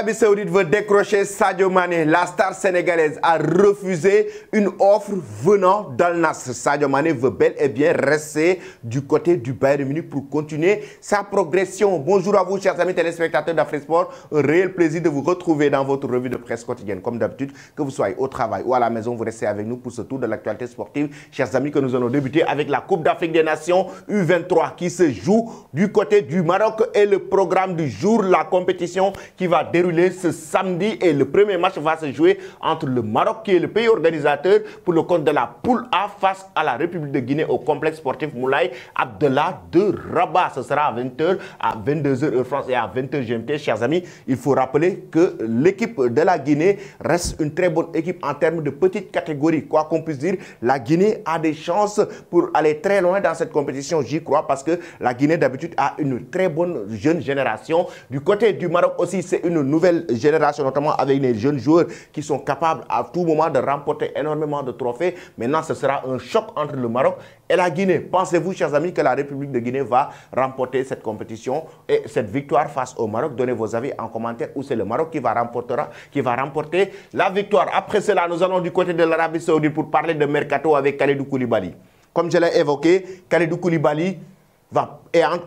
L'Arabie Saoudite veut décrocher Sadio Mané. La star sénégalaise a refusé une offre venant d'Al Nassr. Sadio Mané veut bel et bien rester du côté du Bayern Munich pour continuer sa progression. Bonjour à vous, chers amis téléspectateurs d'Afrique Sport. Un réel plaisir de vous retrouver dans votre revue de presse quotidienne. Comme d'habitude, que vous soyez au travail ou à la maison, vous restez avec nous pour ce tour de l'actualité sportive. Chers amis, que nous allons débuter avec la Coupe d'Afrique des Nations U23 qui se joue du côté du Maroc et le programme du jour, la compétition qui va dérouler ce samedi, et le premier match va se jouer entre le Maroc qui est le pays organisateur pour le compte de la poule A face à la République de Guinée au complexe sportif Moulay Abdallah de Rabat. Ce sera à 20h, à 22h heure France et à 20h GMT. Chers amis, il faut rappeler que l'équipe de la Guinée reste une très bonne équipe en termes de petite catégorie. Quoi qu'on puisse dire, la Guinée a des chances pour aller très loin dans cette compétition, j'y crois, parce que la Guinée d'habitude a une très bonne jeune génération. Du côté du Maroc aussi, c'est une nouvelle génération, notamment avec les jeunes joueurs qui sont capables à tout moment de remporter énormément de trophées. Maintenant, ce sera un choc entre le Maroc et la Guinée. Pensez-vous, chers amis, que la République de Guinée va remporter cette compétition et cette victoire face au Maroc? Donnez vos avis en commentaire, ou c'est le Maroc qui va remporter la victoire. Après cela, nous allons du côté de l'Arabie Saoudite pour parler de Mercato avec Kalidou Koulibaly. Comme je l'ai évoqué, Kalidou Koulibaly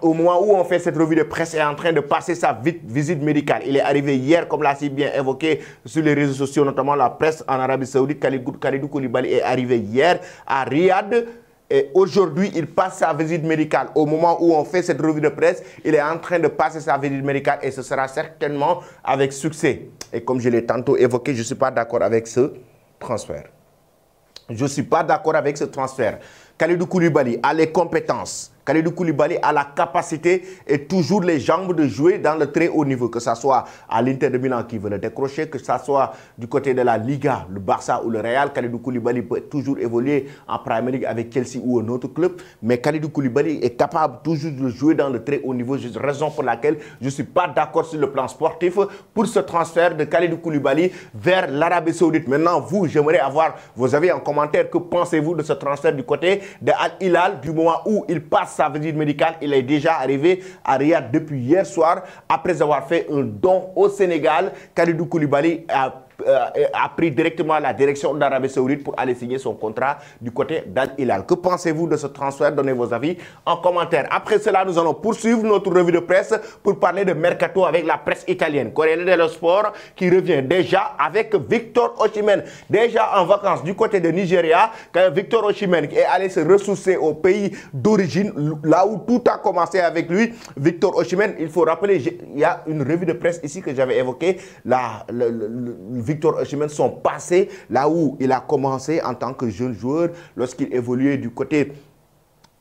au moment où on fait cette revue de presse, est en train de passer sa visite médicale. Il est arrivé hier, comme l'a si bien évoqué sur les réseaux sociaux, notamment la presse en Arabie Saoudite. Kalidou Koulibaly est arrivé hier à Riyad. Et aujourd'hui, il passe sa visite médicale. Au moment où on fait cette revue de presse, il est en train de passer sa visite médicale et ce sera certainement avec succès. Et comme je l'ai tantôt évoqué, je ne suis pas d'accord avec ce transfert. Je ne suis pas d'accord avec ce transfert. Kalidou Koulibaly a les compétences. Kalidou Koulibaly a la capacité et toujours les jambes de jouer dans le très haut niveau, que ce soit à l'Inter de Milan qui veut le décrocher, que ce soit du côté de la Liga, le Barça ou le Real. Kalidou Koulibaly peut toujours évoluer en Premier League avec Chelsea ou un autre club, mais Kalidou Koulibaly est capable toujours de jouer dans le très haut niveau, raison pour laquelle je ne suis pas d'accord sur le plan sportif pour ce transfert de Kalidou Koulibaly vers l'Arabie Saoudite. Maintenant, vous, j'aimerais avoir vos avis en commentaire. Que pensez-vous de ce transfert du côté de Al Hilal du moment où il passe sa visite médicale? Il est déjà arrivé à Riyad depuis hier soir après avoir fait un don au Sénégal. Kalidou Koulibaly a pris directement la direction d'Arabie Saoudite pour aller signer son contrat du côté d'Al Hilal. Que pensez-vous de ce transfert? Donnez vos avis en commentaire. Après cela, nous allons poursuivre notre revue de presse pour parler de Mercato avec la presse italienne. Corriere dello Sport qui revient déjà avec Victor Osimhen. Déjà en vacances du côté de Nigeria, quand Victor Osimhen est allé se ressourcer au pays d'origine, là où tout a commencé avec lui. Victor Osimhen, il faut rappeler, il y a une revue de presse ici que j'avais évoquée, Victor Osimhen, son passé, là où il a commencé en tant que jeune joueur, lorsqu'il évoluait du côté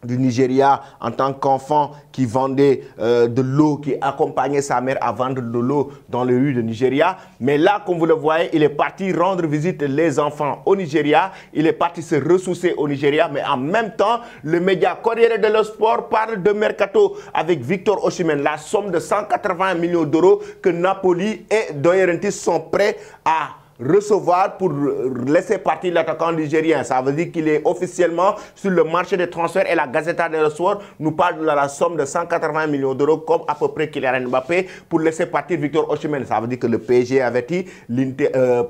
du Nigeria en tant qu'enfant qui vendait de l'eau, qui accompagnait sa mère à vendre de l'eau dans les rues de Nigeria. Mais là, comme vous le voyez, il est parti rendre visite les enfants au Nigeria. Il est parti se ressourcer au Nigeria. Mais en même temps, le média Corriere dello Sport parle de Mercato avec Victor Osimhen. La somme de 180 millions d'euros que Napoli et De Laurentiis sont prêts à recevoir pour laisser partir l'attaquant nigérien. Ça veut dire qu'il est officiellement sur le marché des transferts, et la Gazzetta dello Sport nous parle de la somme de 180 millions d'euros, comme à peu près Kylian Mbappé, pour laisser partir Victor Osimhen. Ça veut dire que le PSG avertit,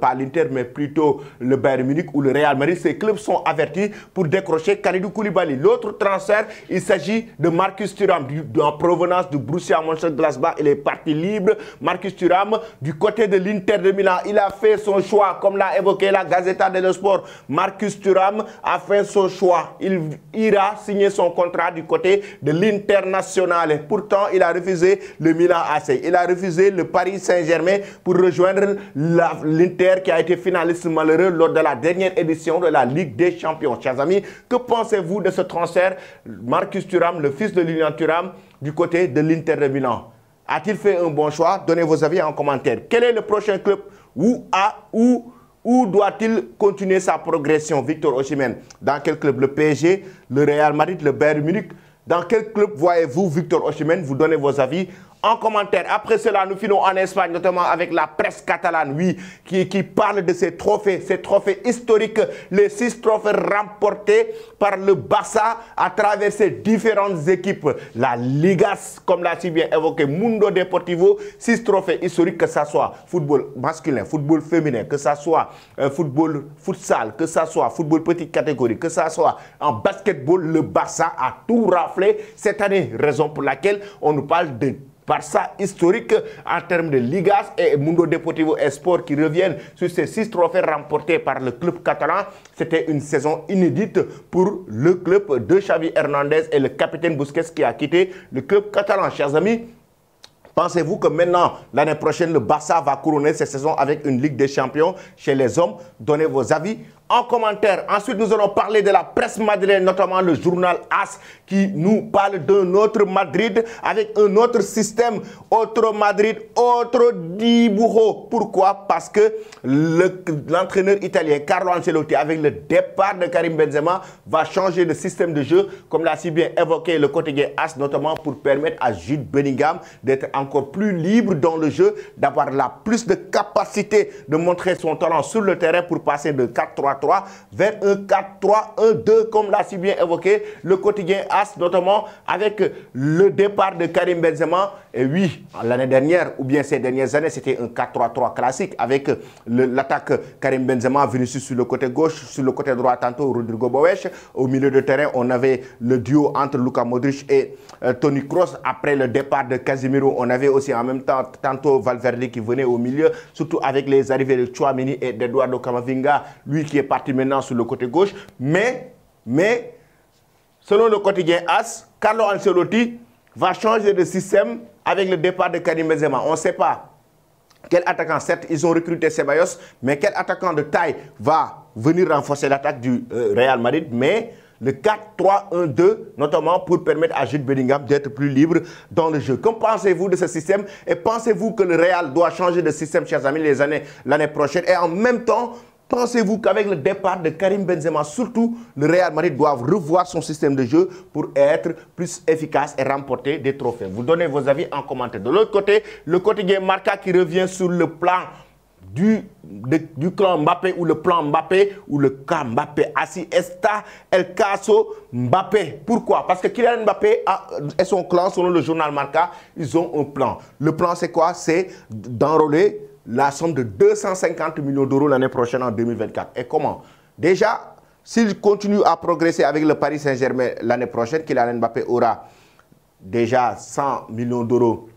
pas l'Inter, mais plutôt le Bayern Munich ou le Real Madrid. Ces clubs sont avertis pour décrocher Kalidou Koulibaly. L'autre transfert, il s'agit de Marcus Thuram, en provenance du Borussia Mönchengladbach. Il est parti libre. Marcus Thuram, du côté de l'Inter de Milan, il a fait son choix, comme l'a évoqué la Gazzetta dello Sport. Marcus Thuram a fait son choix. Il ira signer son contrat du côté de l'Internationale. Pourtant, il a refusé le Milan AC. Il a refusé le Paris Saint-Germain pour rejoindre l'Inter, qui a été finaliste malheureux lors de la dernière édition de la Ligue des Champions. Chers amis, que pensez-vous de ce transfert? Marcus Thuram, le fils de Lilian Thuram, du côté de l'Inter de Milan. A-t-il fait un bon choix? Donnez vos avis en commentaire. Quel est le prochain club? Où doit-il continuer sa progression, Victor Osimhen? Dans quel club? Le PSG, le Real Madrid, le Bayern Munich? Dans quel club voyez-vous Victor Osimhen? Vous donnez vos avis en commentaire. Après cela, nous finons en Espagne, notamment avec la presse catalane, oui, qui parle de ces trophées historiques, les 6 trophées remportés par le Barça à travers ses différentes équipes. La Ligas, comme l'a si bien évoqué Mundo Deportivo, 6 trophées historiques, que ça soit football masculin, football féminin, que ça soit football futsal, que ça soit football petite catégorie, que ça soit en basketball, le Barça a tout raflé cette année, raison pour laquelle on nous parle de Barça historique en termes de Ligas et Mundo Deportivo Esport qui reviennent sur ces 6 trophées remportés par le club catalan. C'était une saison inédite pour le club de Xavi Hernandez et le capitaine Busquets qui a quitté le club catalan. Chers amis, pensez-vous que maintenant, l'année prochaine, le Barça va couronner cette saison avec une Ligue des Champions chez les hommes? Donnez vos avis en commentaire. Ensuite, nous allons parler de la presse madrilène, notamment le journal AS, qui nous parle d'un autre Madrid avec un autre système, autre Madrid, autre dibujo. Pourquoi? Parce que l'entraîneur italien Carlo Ancelotti, avec le départ de Karim Benzema, va changer de système de jeu, comme l'a si bien évoqué le quotidien AS, notamment pour permettre à Jude Bellingham d'être encore plus libre dans le jeu, d'avoir plus de capacité de montrer son talent sur le terrain pour passer de 4-3-3 vers un 4-3-1-2, comme l'a si bien évoqué le quotidien AS, notamment avec le départ de Karim Benzema. Et oui, l'année dernière, ou bien ces dernières années, c'était un 4-3-3 classique avec l'attaque Karim Benzema, Vinicius sur le côté gauche, sur le côté droit, tantôt Rodrigo Boesch. Au milieu de terrain, on avait le duo entre Luka Modric et Toni Kroos. Après le départ de Casemiro, on avait aussi en même temps tantôt Valverde qui venait au milieu, surtout avec les arrivées de Tchouaméni et d'Eduardo Camavinga, lui qui est parti maintenant sur le côté gauche. Mais selon le quotidien AS, Carlo Ancelotti va changer de système avec le départ de Karim Benzema. On ne sait pas quel attaquant, certes ils ont recruté Ceballos, mais quel attaquant de taille va venir renforcer l'attaque du Real Madrid. Mais le 4-3-1-2, notamment pour permettre à Jude Bellingham d'être plus libre dans le jeu. Qu'en pensez-vous de ce système? Et pensez-vous que le Real doit changer de système, chers amis, l'année prochaine? Et en même temps, pensez-vous qu'avec le départ de Karim Benzema, surtout, le Real Madrid doit revoir son système de jeu pour être plus efficace et remporter des trophées? Vous donnez vos avis en commentaire. De l'autre côté, le quotidien Marca qui revient sur le plan du clan Mbappé ou le plan Mbappé ou le cas Mbappé. Así está el caso Mbappé. Pourquoi? Parce que Kylian Mbappé et son clan, selon le journal Marca, ils ont un plan. Le plan, c'est quoi? C'est d'enrôler la somme de 250 millions d'euros l'année prochaine en 2024. Et comment? Déjà, s'il continue à progresser avec le Paris Saint-Germain l'année prochaine, Kylian Mbappé aura déjà 100 millions d'euros,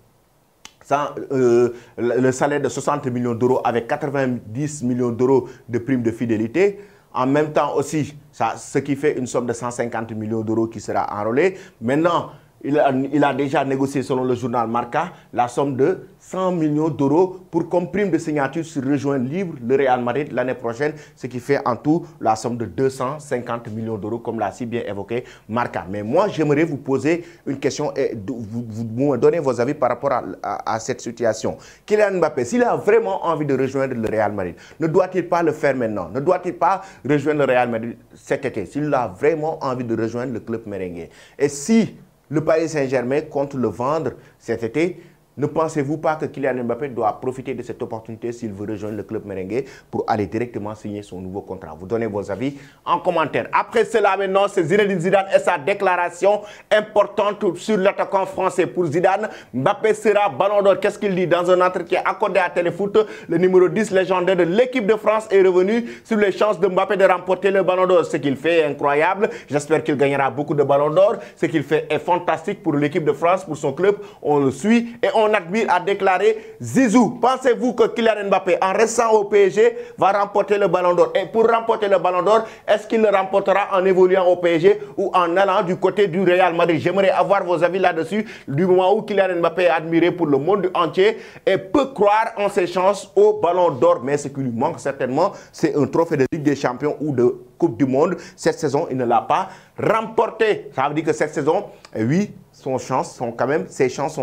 le salaire de 60 millions d'euros avec 90 millions d'euros de primes de fidélité. En même temps aussi, ce qui fait une somme de 150 millions d'euros qui sera enrôlée. Maintenant, il a déjà négocié, selon le journal Marca, la somme de 100 millions d'euros pour comme prime de signature sur rejoindre libre le Real Madrid l'année prochaine, ce qui fait en tout la somme de 250 millions d'euros, comme l'a si bien évoqué Marca. Mais moi, j'aimerais vous poser une question et vous me donnez vos avis par rapport à cette situation. Kylian Mbappé, s'il a vraiment envie de rejoindre le Real Madrid, ne doit-il pas le faire maintenant? Ne doit-il pas rejoindre le Real Madrid cet été, s'il a vraiment envie de rejoindre le club merengue? Et si le Paris Saint-Germain compte le vendre cet été, ne pensez-vous pas que Kylian Mbappé doit profiter de cette opportunité s'il veut rejoindre le club merengue pour aller directement signer son nouveau contrat? Vous donnez vos avis en commentaire. Après cela, maintenant, c'est Zinedine Zidane et sa déclaration importante sur l'attaquant français. Pour Zidane, Mbappé sera ballon d'or. Qu'est-ce qu'il dit? Dans un entretien accordé à Téléfoot, le numéro 10 légendaire de l'équipe de France est revenu sur les chances de Mbappé de remporter le ballon d'or. Ce qu'il fait est incroyable. J'espère qu'il gagnera beaucoup de ballons d'or. Ce qu'il fait est fantastique pour l'équipe de France, pour son club. On le suit et on admire, a déclaré Zizou. Pensez-vous que Kylian Mbappé, en restant au PSG, va remporter le ballon d'or? Et pour remporter le ballon d'or, est-ce qu'il le remportera en évoluant au PSG ou en allant du côté du Real Madrid? J'aimerais avoir vos avis là-dessus, du moment où Kylian Mbappé est admiré pour le monde entier et peut croire en ses chances au ballon d'or. Mais ce qui lui manque certainement, c'est un trophée de Ligue des Champions ou de Coupe du Monde. Cette saison, il ne l'a pas remporté. Ça veut dire que cette saison, oui, ses chances sont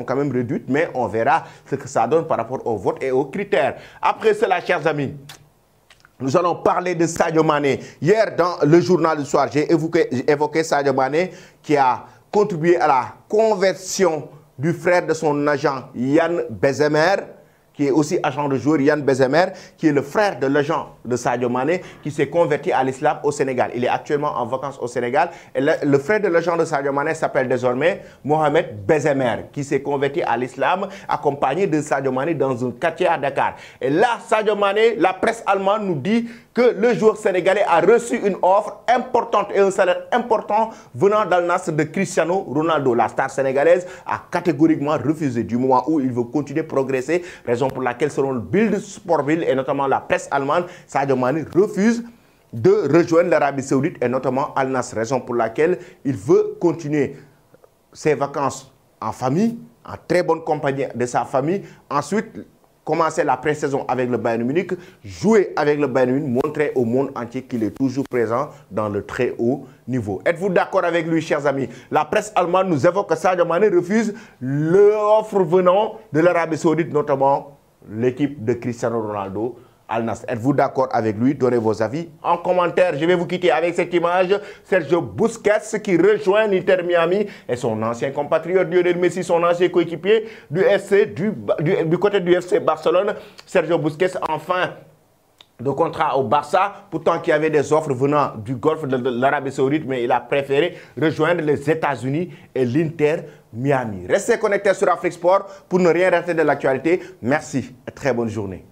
quand même réduites, mais on verra ce que ça donne par rapport au vote et aux critères. Après cela, chers amis, nous allons parler de Sadio Mané. Hier, dans le journal du soir, j'ai évoqué Sadio Mané qui a contribué à la conversion du frère de son agent Yann Bezemer, qui est aussi agent de joueur, Yann Bezemer, qui est le frère de l'agent de Sadio Mané, qui s'est converti à l'islam au Sénégal. Il est actuellement en vacances au Sénégal. Et le frère de l'agent de Sadio Mané s'appelle désormais Mohamed Bezemer, qui s'est converti à l'islam, accompagné de Sadio Mané dans un quartier à Dakar. Et là, Sadio Mané, la presse allemande nous dit que le joueur sénégalais a reçu une offre importante et un salaire important venant d'Al Nassr de Cristiano Ronaldo. La star sénégalaise a catégoriquement refusé du moment où il veut continuer à progresser, raison pour laquelle selon le Bild Sportbild et notamment la presse allemande, Sadio Mané refuse de rejoindre l'Arabie Saoudite et notamment Al Nassr, raison pour laquelle il veut continuer ses vacances en famille, en très bonne compagnie de sa famille, ensuite commencer la pré-saison avec le Bayern Munich, jouer avec le Bayern Munich, montrer au monde entier qu'il est toujours présent dans le très haut niveau. Êtes-vous d'accord avec lui, chers amis? La presse allemande nous évoque que Sadio Mané refuse l'offre venant de l'Arabie Saoudite, notamment l'équipe de Cristiano Ronaldo, Al Nassr. Êtes-vous d'accord avec lui? Donnez vos avis en commentaire. Je vais vous quitter avec cette image. Sergio Busquets qui rejoint l'Inter Miami et son ancien compatriote Lionel Messi, son ancien coéquipier du côté du FC Barcelone. Sergio Busquets, enfin, de contrat au Barça, pourtant qu'il y avait des offres venant du Golfe de l'Arabie Saoudite, mais il a préféré rejoindre les États-Unis et l'Inter Miami. Restez connectés sur Afrique Sport pour ne rien rater de l'actualité. Merci et très bonne journée.